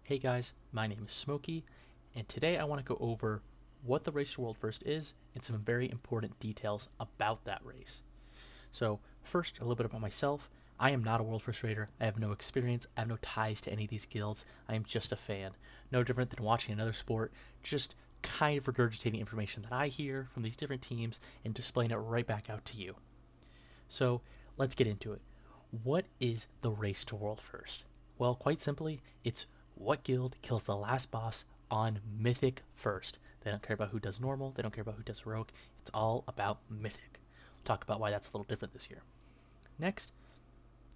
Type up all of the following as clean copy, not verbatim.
Hey guys, my name is Smokey, and today I want to go over what the Race to World First is and some very important details about that race. So, first, a little bit about myself. I am not a World First Raider. I have no experience. I have no ties to any of these guilds. I am just a fan. No different than watching another sport, just kind of regurgitating information that I hear from these different teams and displaying it right back out to you. So, let's get into it. What is the Race to World First? Well, quite simply, it's what guild kills the last boss on Mythic first. They don't care about who does normal, they don't care about who does heroic. It's all about Mythic. We'll talk about why that's a little different this year. Next,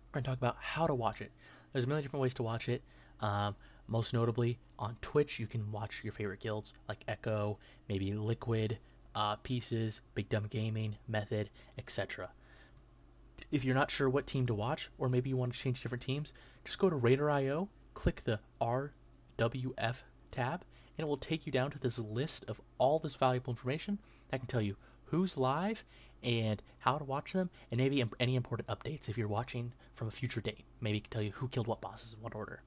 we're going to talk about how to watch it. There's a million different ways to watch it. Most notably, on Twitch, you can watch your favorite guilds like Echo, maybe Liquid, Pieces, Big Dumb Gaming, Method, etc. If you're not sure what team to watch, or maybe you want to change different teams, just go to Raider.io, click the RWF tab, and it will take you down to this list of all this valuable information that can tell you who's live and how to watch them, and maybe any important updates if you're watching from a future date. Maybe it can tell you who killed what bosses in what order.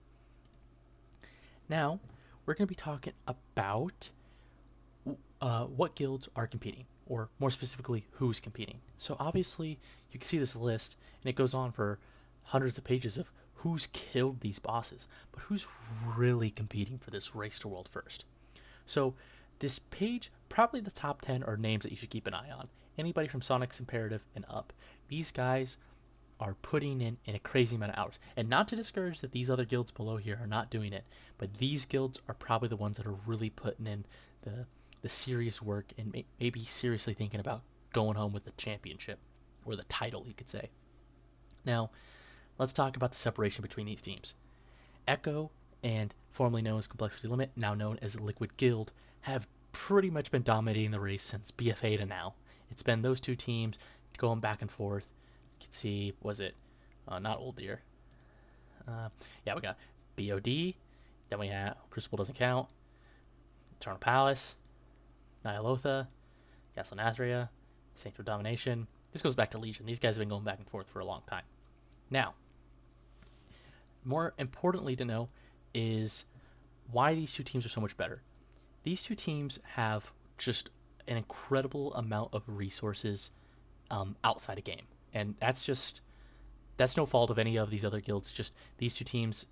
Now, we're going to be talking about what guilds are competing, or more specifically, who's competing. So obviously, you can see this list, and it goes on for hundreds of pages of who's killed these bosses, but who's really competing for this Race to World First. So this page, probably the top 10 are names that you should keep an eye on. Anybody from Sonic's Imperative and up. These guys are putting in a crazy amount of hours. And not to discourage that these other guilds below here are not doing it, but these guilds are probably the ones that are really putting in the serious work and maybe seriously thinking about going home with the championship or the title, you could say. Now, let's talk about the separation between these teams. Echo and formerly known as Complexity Limit, now known as Liquid Guild, have pretty much been dominating the race since BFA to now. It's been those two teams going back and forth. You can see, was it not Old Deer? Yeah, we got BOD. Then we have Crucible doesn't count. Eternal Palace, Nyalotha, Castle Nathria, Sanctuary Domination. This goes back to Legion. These guys have been going back and forth for a long time. Now, more importantly to know is why these two teams are so much better. These two teams have just an incredible amount of resources outside a game, and that's no fault of any of these other guilds. Just these two teams,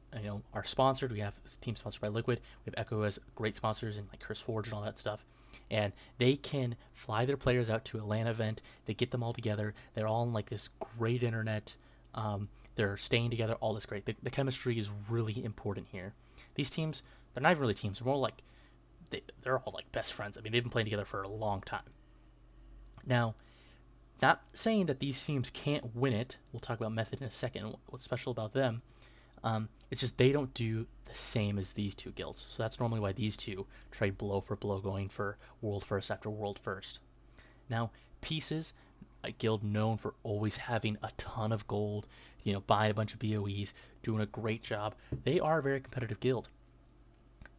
are sponsored. We have teams sponsored by Liquid. We have Echo who has great sponsors and like Curse Forge and all that stuff. And they can fly their players out to a LAN event. They get them all together. They're all on like this great internet. They're staying together. All this great. The chemistry is really important here. These teams, they're not even really teams. They're more like they're all like best friends. I mean, they've been playing together for a long time. Now, not saying that these teams can't win it. We'll talk about Method in a second. What's special about them? It's just they don't do the same as these two guilds. So that's normally why these two trade blow for blow, going for world first after world first. Now, Pieces, a guild known for always having a ton of gold, buying a bunch of BOEs, doing a great job. They are a very competitive guild.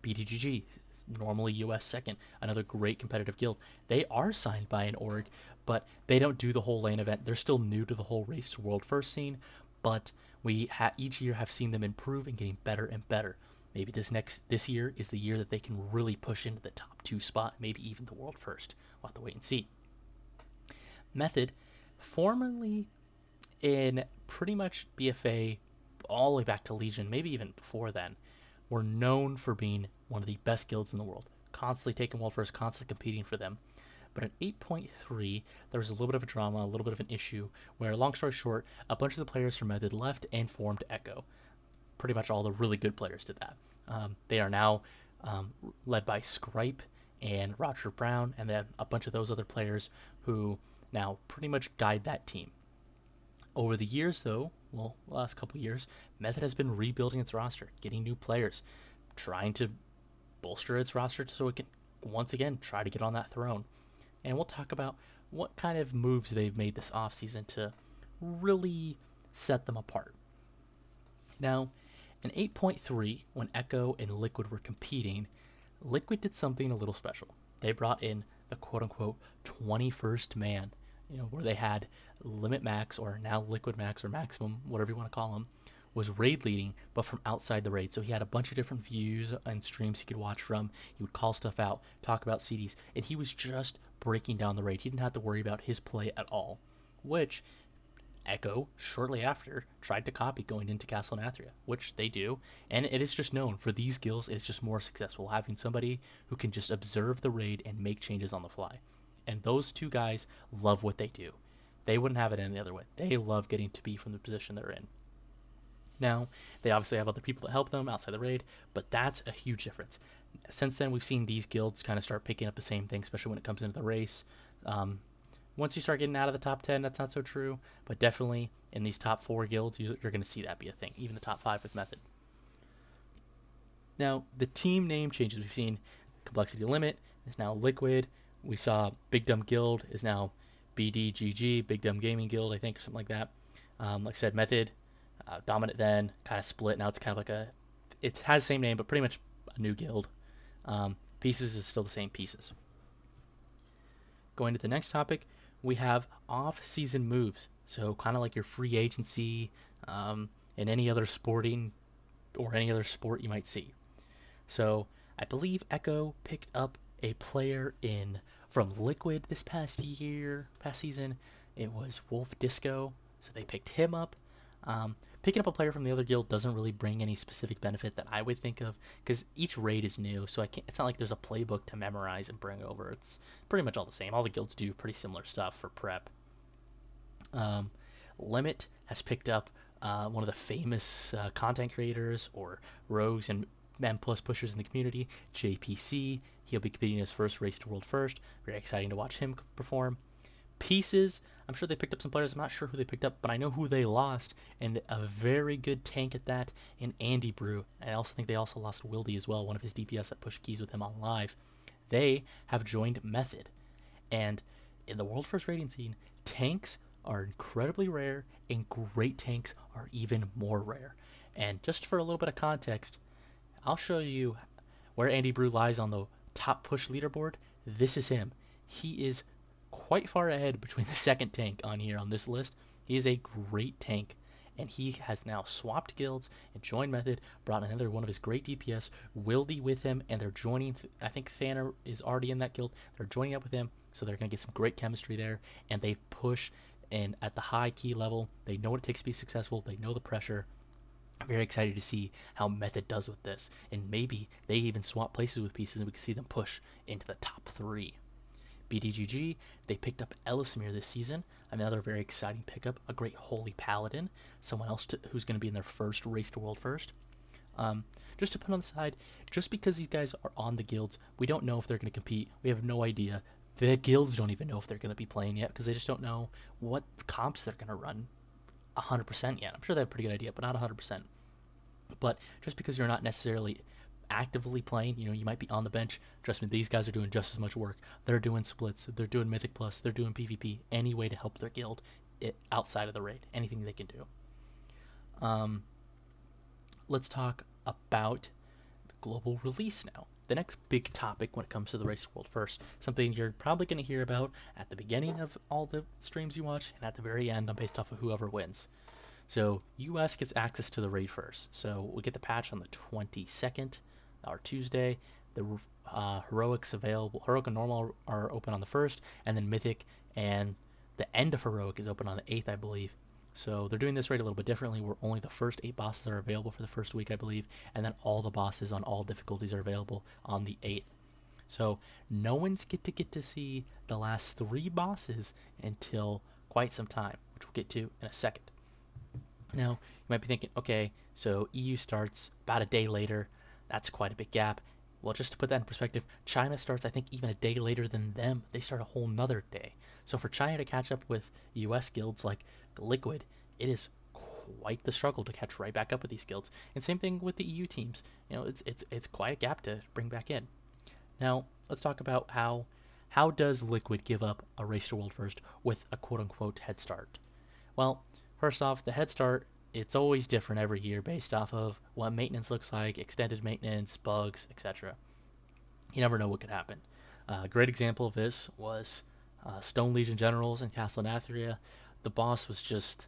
BDGG, normally US second, another great competitive guild. They are signed by an org, but they don't do the whole lane event. They're still new to the whole Race to World First scene, but we each year have seen them improve and getting better and better. Maybe this year is the year that they can really push into the top two spot, maybe even the world first. We'll have to wait and see. Method, formerly in pretty much BFA all the way back to Legion, maybe even before then, were known for being one of the best guilds in the world, constantly taking world first, constantly competing for them. But in 8.3, there was a little bit of a drama, a little bit of an issue, where, long story short, a bunch of the players from Method left and formed Echo. Pretty much all the really good players did that. They are now led by Scripe and Roger Brown, and then a bunch of those other players who now pretty much guide that team. Over the years, though, well, the last couple years, Method has been rebuilding its roster, getting new players, trying to bolster its roster so it can once again try to get on that throne. And we'll talk about what kind of moves they've made this offseason to really set them apart. Now, in 8.3, when Echo and Liquid were competing, Liquid did something a little special. They brought in the quote unquote 21st man, where they had Limit Max, or now Liquid Max, or Maximum, whatever you want to call him, was raid leading, but from outside the raid. So he had a bunch of different views and streams he could watch from. He would call stuff out, talk about CDs, and he was just breaking down the raid. He didn't have to worry about his play at all, which Echo, shortly after, tried to copy going into Castle Nathria, which they do, and it is just known for these guilds, it's just more successful having somebody who can just observe the raid and make changes on the fly. And those two guys love what they do. They wouldn't have it any other way. They love getting to be from the position they're in. Now, they obviously have other people that help them outside the raid, but that's a huge difference. Since then, we've seen these guilds kind of start picking up the same thing, especially when it comes into the race. Once you start getting out of the top 10, that's not so true, but definitely in these top 4 guilds, you're going to see that be a thing, even the top 5 with Method. Now, the team name changes. We've seen Complexity Limit is now Liquid. We saw Big Dumb Guild is now BDGG, Big Dumb Gaming Guild, I think, or something like that. Like I said, Method, Dominant then, kind of split. Now it's kind of like it has the same name, but pretty much a new guild. Pieces is still the same Pieces. Going to the next topic, we have off-season moves. So kind of like your free agency and any other sporting or any other sport you might see. So I believe Echo picked up a player from Liquid this past season. It was Wolf Disco, so they picked him up. Picking up a player from the other guild doesn't really bring any specific benefit that I would think of, because each raid is new, so it's not like there's a playbook to memorize and bring over. It's pretty much all the same. All the guilds do pretty similar stuff for prep. Limit has picked up one of the famous content creators or rogues and M+ pushers in the community, JPC. He'll be competing his first Race to World First. Very exciting to watch him perform. Pieces, I'm sure they picked up some players. I'm not sure who they picked up, but I know who they lost, and a very good tank at that in Andy Brew. I also think they also lost Wildy as well, one of his DPS that pushed keys with him on live. They have joined Method, and in the World First rating scene, tanks are incredibly rare, and great tanks are even more rare. And just for a little bit of context, I'll show you where Andy Brew lies on the top push leaderboard. This is him. He is quite far ahead between the second tank on here on this list. He is a great tank, and he has now swapped guilds and joined Method, brought another one of his great DPS, Wildy, with him, and they're joining. I think Thanner is already in that guild. They're joining up with him, so they're going to get some great chemistry there, and they push and at the high key level. They know what it takes to be successful. They know the pressure. I'm very excited to see how Method does with this, and maybe they even swap places with Pieces and we can see them push into the top 3. BDGG, they picked up Elismir this season, another very exciting pickup, a great Holy Paladin, someone else who's going to be in their first Race to World First. Just to put on the side, just because these guys are on the guilds, we don't know if they're going to compete. We have no idea. The guilds don't even know if they're going to be playing yet, because they just don't know what comps they're going to run 100% yet. I'm sure they have a pretty good idea, but not 100%. But just because you're not necessarily actively playing, you might be on the bench. Trust me, these guys are doing just as much work. They're doing splits, they're doing Mythic Plus, they're doing PvP, any way to help their guild outside of the raid, anything they can do. Let's talk about the global release now. The next big topic when it comes to the Race World First, something you're probably going to hear about at the beginning of all the streams you watch and at the very end based off of whoever wins. So US gets access to the raid first. So we'll get the patch on the 22nd, or Tuesday. The Heroics available, Heroic and Normal are open on the 1st, and then Mythic and the end of Heroic is open on the 8th, I believe. So they're doing this raid a little bit differently, where only the first 8 bosses are available for the first week, I believe, and then all the bosses on all difficulties are available on the 8th. So no one's get to see the last 3 bosses until quite some time, which we'll get to in a second. Now, you might be thinking, okay, so EU starts about a day later. That's quite a big gap. Well, just to put that in perspective, China starts, I think, even a day later than them. They start a whole nother day. So for China to catch up with US guilds like Liquid, it is quite the struggle to catch right back up with these guilds. And same thing with the EU teams. It's quite a gap to bring back in. Now, let's talk about how does Liquid give up a Race to World First with a quote-unquote head start? Well, first off, the head start, it's always different every year based off of what maintenance looks like, extended maintenance, bugs, etc. You never know what could happen. A great example of this was Stone Legion Generals in Castle Nathria. The boss was just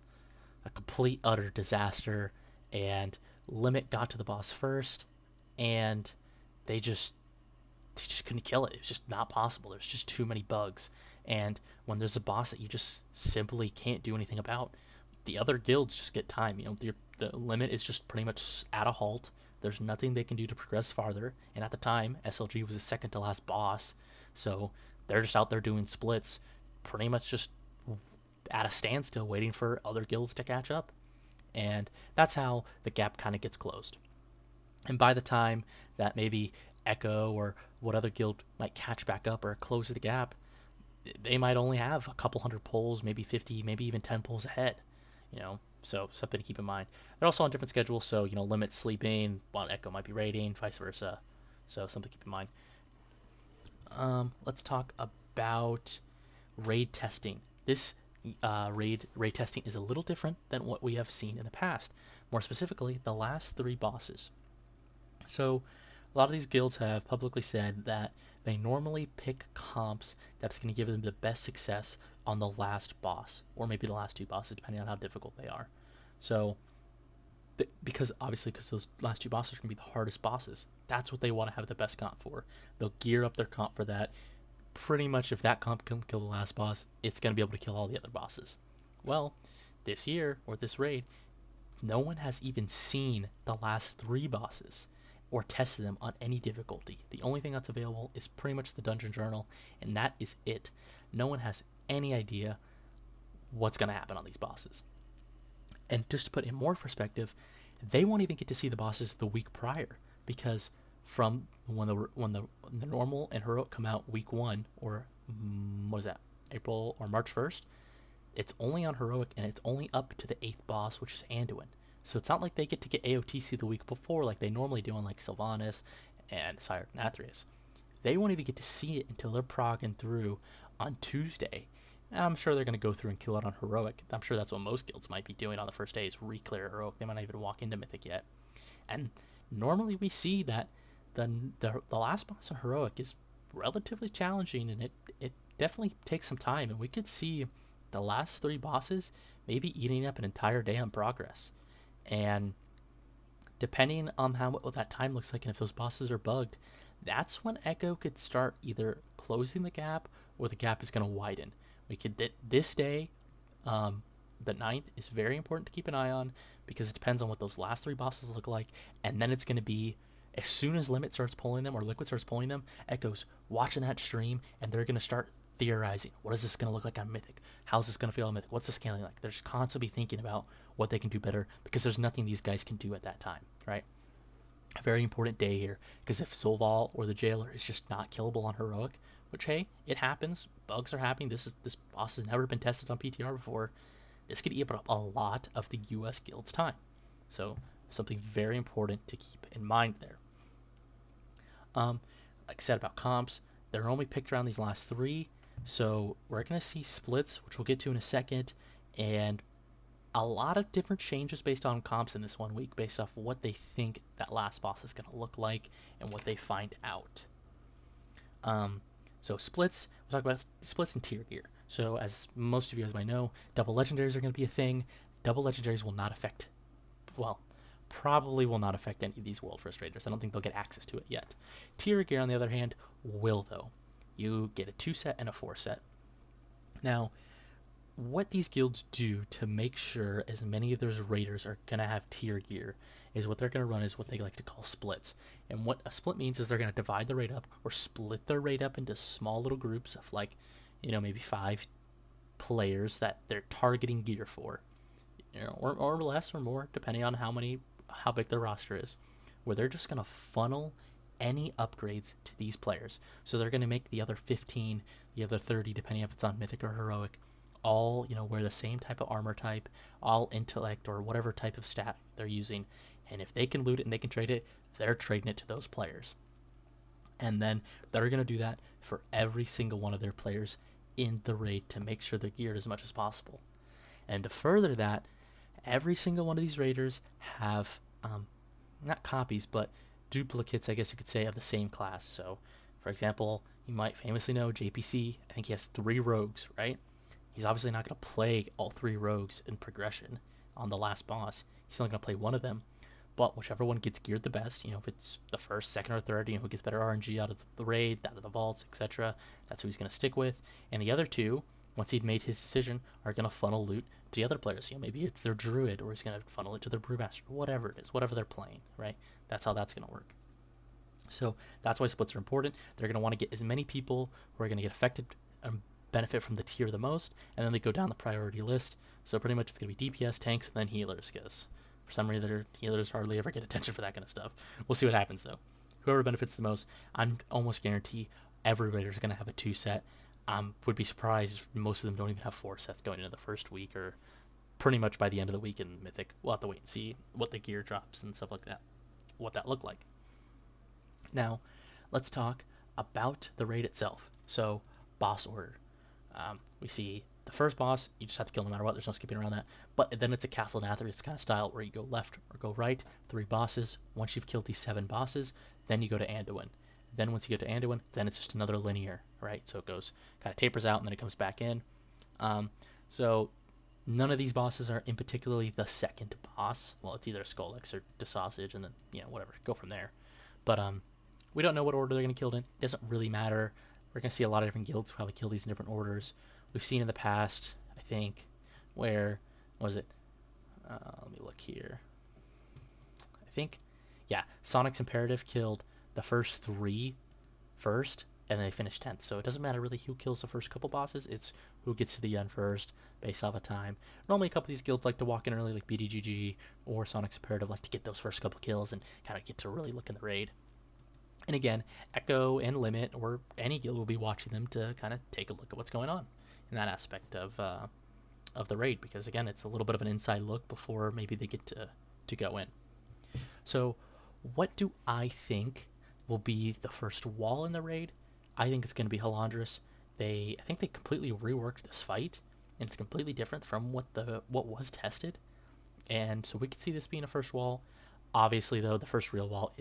a complete, utter disaster, and Limit got to the boss first, and they just couldn't kill it. It was just not possible. There's just too many bugs. And when there's a boss that you just simply can't do anything about, the other guilds just get time. The Limit is just pretty much at a halt. There's nothing they can do to progress farther. And at the time, SLG was the second to last boss, so they're just out there doing splits, pretty much just at a standstill, waiting for other guilds to catch up. And that's how the gap kind of gets closed. And by the time that maybe Echo or what other guild might catch back up or close the gap, they might only have a couple hundred pulls, maybe 50, maybe even 10 pulls ahead. So something to keep in mind. They're also on different schedules, so Limit sleeping while Echo might be raiding, vice versa. So something to keep in mind. Let's talk about raid testing. This raid testing is a little different than what we have seen in the past. More specifically, the last 3 bosses. So a lot of these guilds have publicly said that they normally pick comps that's going to give them the best success on the last boss, or maybe the last 2 bosses, depending on how difficult they are. So, because those last 2 bosses are going to be the hardest bosses, that's what they want to have the best comp for. They'll gear up their comp for that. Pretty much, if that comp can kill the last boss, it's going to be able to kill all the other bosses. Well, this year, or this raid, no one has even seen the last 3 bosses or tested them on any difficulty. The only thing that's available is pretty much the Dungeon Journal, and that is it. No one has any idea what's going to happen on these bosses. And just to put in more perspective, they won't even get to see the bosses the week prior, because from when the normal and heroic come out week 1, or what is that, April or March 1st, it's only on heroic, and it's only up to the 8th boss, which is Anduin. So it's not like they get to get AOTC the week before like they normally do on like Sylvanas and Sire Nathrius. They won't even get to see it until they're progging through on Tuesday. And I'm sure they're going to go through and kill it on heroic. I'm sure that's what most guilds might be doing on the first day, is re-clear heroic. They might not even walk into mythic yet. And normally we see that the last boss on heroic is relatively challenging, and it definitely takes some time, and we could see the last 3 bosses maybe eating up an entire day on progress. And depending on what that time looks like, and if those bosses are bugged, that's when Echo could start either closing the gap, or the gap is going to widen. We could this day, the 9th, is very important to keep an eye on, because it depends on what those last 3 bosses look like, and then it's going to be, as soon as Limit starts pulling them or Liquid starts pulling them, Echo's watching that stream, and they're going to start theorizing. What is this going to look like on Mythic? How's this going to feel on Mythic? What's the scaling like? They're just constantly thinking about what they can do better, because there's nothing these guys can do at that time, right? A very important day here, because if Solval or the Jailer is just not killable on Heroic, which, hey, it happens, bugs are happening, this boss has never been tested on PTR before, this could eat up a lot of the US Guild's time. So something very important to keep in mind there. Like I said about comps, they're only picked around these last 3, so we're going to see splits, which we'll get to in a second, and a lot of different changes based on comps in this 1 week, based off what they think that last boss is going to look like and what they find out. So splits, we'll talk about splits and tier gear. So as most of you guys might know, double legendaries are going to be a thing. Double legendaries will not affect, well, probably will not affect any of these World First Raiders. I don't think they'll get access to it yet. Tier gear, on the other hand, will though. You get a 2 set and a 4 set. Now, what these guilds do to make sure as many of those raiders are going to have tier gear is what they're going to run is what they like to call splits. And what a split means is they're going to divide the raid up, or split their raid up into small little groups of, like, maybe 5 players that they're targeting gear for, or less or more, depending on how big their roster is, where they're just going to funnel any upgrades to these players. So they're going to make the other 15, the other 30, depending if it's on Mythic or Heroic, all wear the same type of armor type, all intellect or whatever type of stat they're using, and if they can loot it and they can trade it, they're trading it to those players. And then they're going to do that for every single one of their players in the raid to make sure they're geared as much as possible. And to further that, every single one of these raiders have not copies, but duplicates, I guess you could say, of the same class. So for example, you might famously know JPC. I think he has 3 rogues, right? He's obviously not going to play all 3 rogues in progression on the last boss. He's only going to play one of them. But whichever one gets geared the best, if it's the first, second, or third, who gets better RNG out of the raid, out of the vaults, etc., that's who he's going to stick with. And the other two, once he'd made his decision, are going to funnel loot to the other players. Maybe it's their druid, or he's going to funnel it to their brewmaster, whatever it is, whatever they're playing, right? That's how that's going to work. So that's why splits are important. They're going to want to get as many people who are going to get affected and benefit from the tier the most, and then they go down the priority list. So pretty much it's going to be DPS, tanks, and then healers, because for some reason healers hardly ever get attention for that kind of stuff. We'll see what happens, though. Whoever benefits the most, I'm almost guarantee every raider's going to have a 2 set. Would be surprised if most of them don't even have 4 sets going into the first week, or pretty much by the end of the week in Mythic. We'll have to wait and see what the gear drops and stuff like that, what that looked like. Now, let's talk about the raid itself. So, boss order. We see the first boss, you just have to kill no matter what. There's no skipping around that. But then it's a Castle Nathrius kind of style where you go left or go right, 3 bosses. Once you've killed these 7 bosses, then you go to Anduin. Then once you get to Anduin, then it's just another linear, right? So it goes, kind of tapers out, and then it comes back in. So none of these bosses are in particularly the second boss. Well, it's either Skolix or DeSausage, and then, whatever, go from there. But we don't know what order they're going to kill in. It doesn't really matter. We're going to see a lot of different guilds probably kill these in different orders. We've seen in the past, I think, where, what was it? Let me look here. I think, yeah, Sonic's Imperative killed the first 3 first, and they finished 10th. So it doesn't matter really who kills the first couple bosses. It's who gets to the end first based off of time. Normally a couple of these guilds like to walk in early, like BDGG or Sonic's Imperative, like to get those first couple kills and kind of get to really look in the raid. And again, Echo and Limit or any guild will be watching them to kind of take a look at what's going on in that aspect of the raid, because again, it's a little bit of an inside look before maybe they get to go in. So what do I think will be the first wall in the raid? I think it's going to be Halandris. I think they completely reworked this fight, and it's completely different from what was tested. And so we could see this being a first wall. Obviously, though, the first real wall,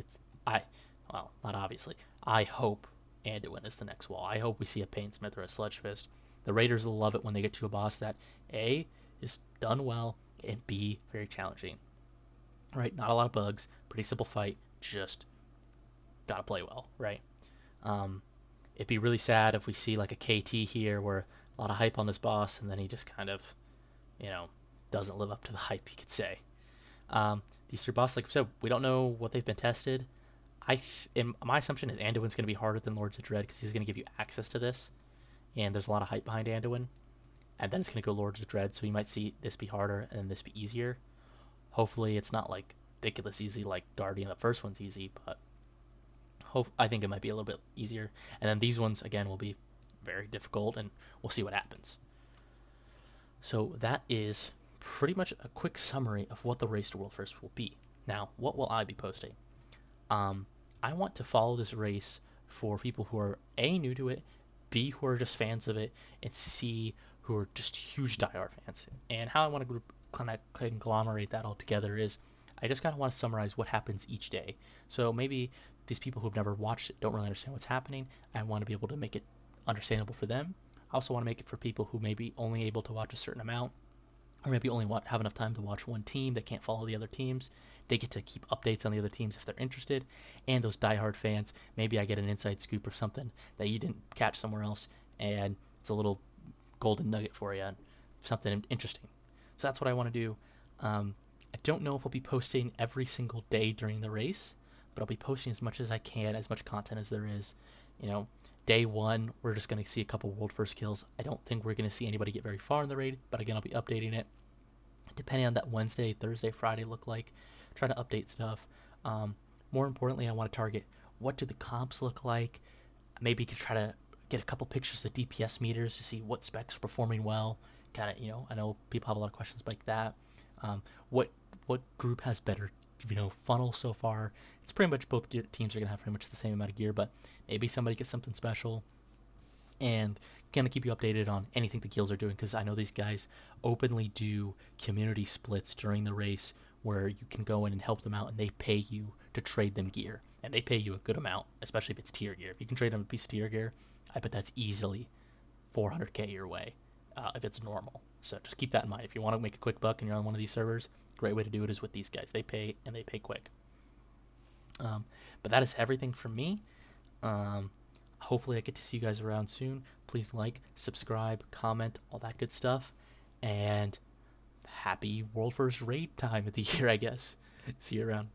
well, not obviously. I hope Anduin is the next wall. I hope we see a Painsmith or a Sledgefist. The Raiders will love it when they get to a boss that A, is done well, and B, very challenging. Right? Not a lot of bugs. Pretty simple fight. Just gotta play well, right? It'd be really sad if we see like a KT here where a lot of hype on this boss and then he just kind of, doesn't live up to the hype, you could say. These 3 bosses, like I said, we don't know what they've been tested. My assumption is Anduin's going to be harder than Lords of Dread because he's going to give you access to this, and there's a lot of hype behind Anduin, and then it's going to go Lords of Dread, so you might see this be harder and then this be easier. Hopefully it's not like ridiculous easy like Guardian. The first one's easy, but I think it might be a little bit easier, and then these ones again will be very difficult, and we'll see what happens. So that is pretty much a quick summary of what the Race to World First will be. Now, what will I be posting? I want to follow this race for people who are A, new to it, B, who are just fans of it, and C, who are just huge diehard fans. And how I want to kind of conglomerate that all together is I just kind of want to summarize what happens each day. So maybe these people who've never watched it don't really understand what's happening. I want to be able to make it understandable for them. I also want to make it for people who may be only able to watch a certain amount, or maybe only have enough time to watch one team that can't follow the other teams. They get to keep updates on the other teams if they're interested. And those diehard fans, maybe I get an inside scoop or something that you didn't catch somewhere else, and it's a little golden nugget for you, and something interesting. So that's what I want to do. I don't know if I'll be posting every single day during the race, but I'll be posting as much as I can, as much content as there is. Day 1, we're just going to see a couple world first kills. I don't think we're going to see anybody get very far in the raid, but again, I'll be updating it depending on that Wednesday, Thursday, Friday look like. Try to update stuff. More importantly, I want to target what do the comps look like. Maybe could try to get a couple pictures of DPS meters to see what specs are performing well. Kind of, I know people have a lot of questions like that. What group has better, funnel so far? It's pretty much both teams are gonna have pretty much the same amount of gear, but maybe somebody gets something special. And gonna keep you updated on anything the guilds are doing, because I know these guys openly do community splits during the race where you can go in and help them out, and they pay you to trade them gear, and they pay you a good amount, especially if it's tier gear. If you can trade them a piece of tier gear, I bet that's easily 400k your way if it's normal. So just keep that in mind. If you want to make a quick buck and you're on one of these servers, great way to do it is with these guys. They pay and they pay quick. Um, but that is everything from me. Um, Hopefully, I get to see you guys around soon. Please like, subscribe, comment, all that good stuff. And happy World First Raid time of the year, I guess. See you around.